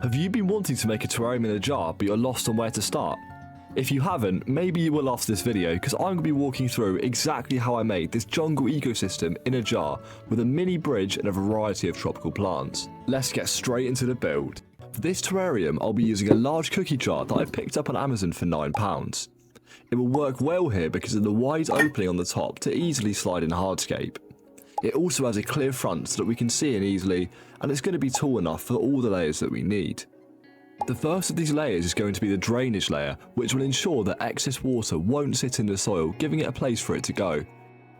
Have you been wanting to make a terrarium in a jar but you're lost on where to start? If you haven't, maybe you will after this video because I'm going to be walking through exactly how I made this jungle ecosystem in a jar with a mini bridge and a variety of tropical plants. Let's get straight into the build. For this terrarium, I'll be using a large cookie jar that I picked up on Amazon for £9. It will work well here because of the wide opening on the top to easily slide in Hardscape. It also has a clear front so that we can see in easily, and it's going to be tall enough for all the layers that we need. The first of these layers is going to be the drainage layer, which will ensure that excess water won't sit in the soil, giving it a place for it to go.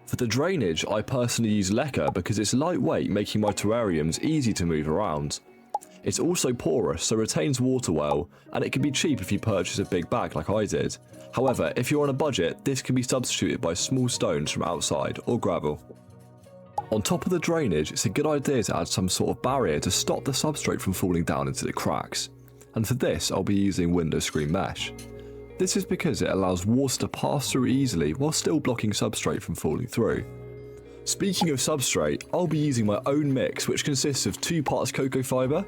For the drainage, I personally use lacquer because it's lightweight, making my terrariums easy to move around. It's also porous, so retains water well, and it can be cheap if you purchase a big bag like I did. However, if you're on a budget, this can be substituted by small stones from outside or gravel. On top of the drainage, it's a good idea to add some sort of barrier to stop the substrate from falling down into the cracks. And for this, I'll be using window screen mesh. This is because it allows water to pass through easily while still blocking substrate from falling through. Speaking of substrate, I'll be using my own mix, which consists of 2 parts cocoa fibre,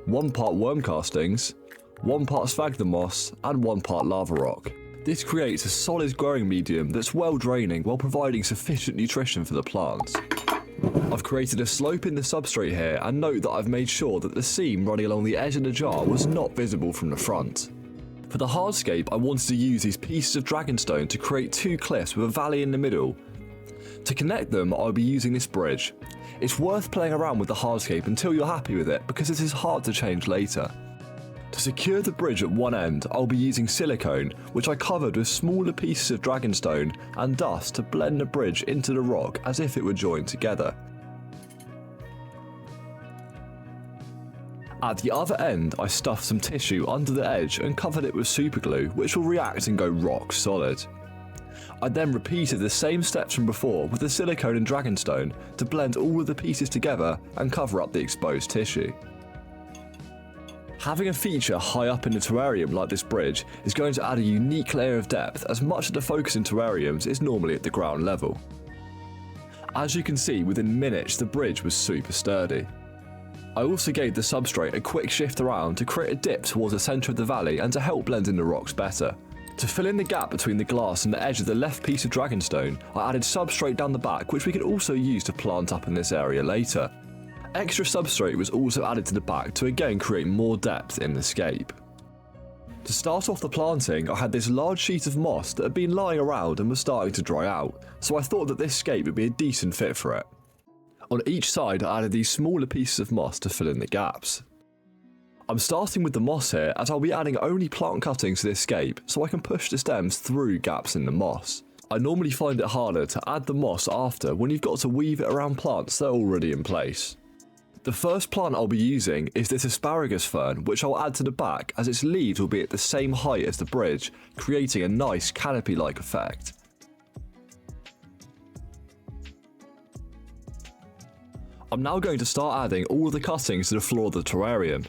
1 part worm castings, 1 part sphagnum moss, and 1 part lava rock. This creates a solid growing medium that's well draining while providing sufficient nutrition for the plants. I've created a slope in the substrate here, and note that I've made sure that the seam running along the edge of the jar was not visible from the front. For the hardscape, I wanted to use these pieces of dragonstone to create 2 cliffs with a valley in the middle. To connect them, I'll be using this bridge. It's worth playing around with the hardscape until you're happy with it because it is hard to change later. To secure the bridge at one end, I'll be using silicone, which I covered with smaller pieces of dragonstone and dust to blend the bridge into the rock as if it were joined together. At the other end, I stuffed some tissue under the edge and covered it with superglue, which will react and go rock solid. I then repeated the same steps from before with the silicone and dragonstone to blend all of the pieces together and cover up the exposed tissue. Having a feature high up in the terrarium like this bridge is going to add a unique layer of depth, as much of the focus in terrariums is normally at the ground level. As you can see, within minutes the bridge was super sturdy. I also gave the substrate a quick shift around to create a dip towards the centre of the valley and to help blend in the rocks better. To fill in the gap between the glass and the edge of the left piece of dragonstone, I added substrate down the back, which we could also use to plant up in this area later. Extra substrate was also added to the back to again create more depth in the scape. To start off the planting, I had this large sheet of moss that had been lying around and was starting to dry out, so I thought that this scape would be a decent fit for it. On each side, I added these smaller pieces of moss to fill in the gaps. I'm starting with the moss here, as I'll be adding only plant cuttings to this scape so I can push the stems through gaps in the moss. I normally find it harder to add the moss after when you've got to weave it around plants that are already in place. The first plant I'll be using is this asparagus fern, which I'll add to the back as its leaves will be at the same height as the bridge, creating a nice canopy-like effect. I'm now going to start adding all of the cuttings to the floor of the terrarium.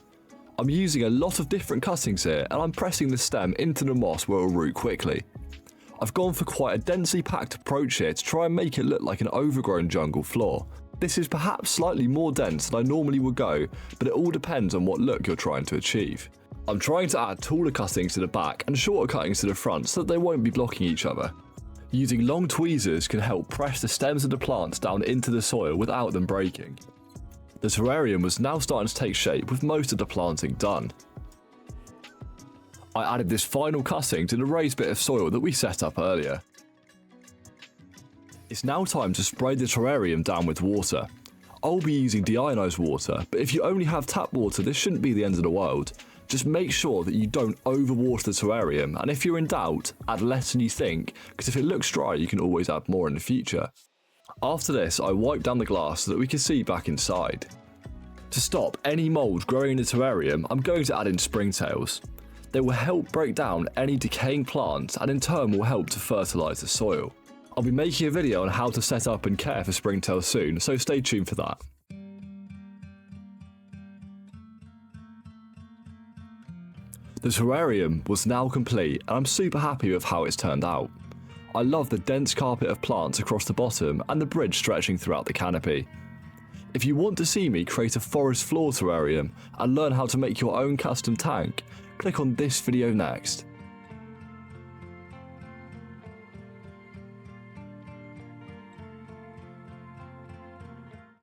I'm using a lot of different cuttings here, and I'm pressing the stem into the moss where it will root quickly. I've gone for quite a densely packed approach here to try and make it look like an overgrown jungle floor. This is perhaps slightly more dense than I normally would go, but it all depends on what look you're trying to achieve. I'm trying to add taller cuttings to the back and shorter cuttings to the front so that they won't be blocking each other. Using long tweezers can help press the stems of the plants down into the soil without them breaking. The terrarium was now starting to take shape with most of the planting done. I added this final cutting to the raised bit of soil that we set up earlier. It's now time to spray the terrarium down with water. I'll be using deionized water, but if you only have tap water, this shouldn't be the end of the world. Just make sure that you don't overwater the terrarium, and if you're in doubt, add less than you think, because if it looks dry you can always add more in the future. After this, I wiped down the glass so that we can see back inside. To stop any mould growing in the terrarium, I'm going to add in springtails. They will help break down any decaying plants and in turn will help to fertilise the soil. I'll be making a video on how to set up and care for springtails soon, so stay tuned for that. The terrarium was now complete and I'm super happy with how it's turned out. I love the dense carpet of plants across the bottom and the bridge stretching throughout the canopy. If you want to see me create a forest floor terrarium and learn how to make your own custom tank, click on this video next.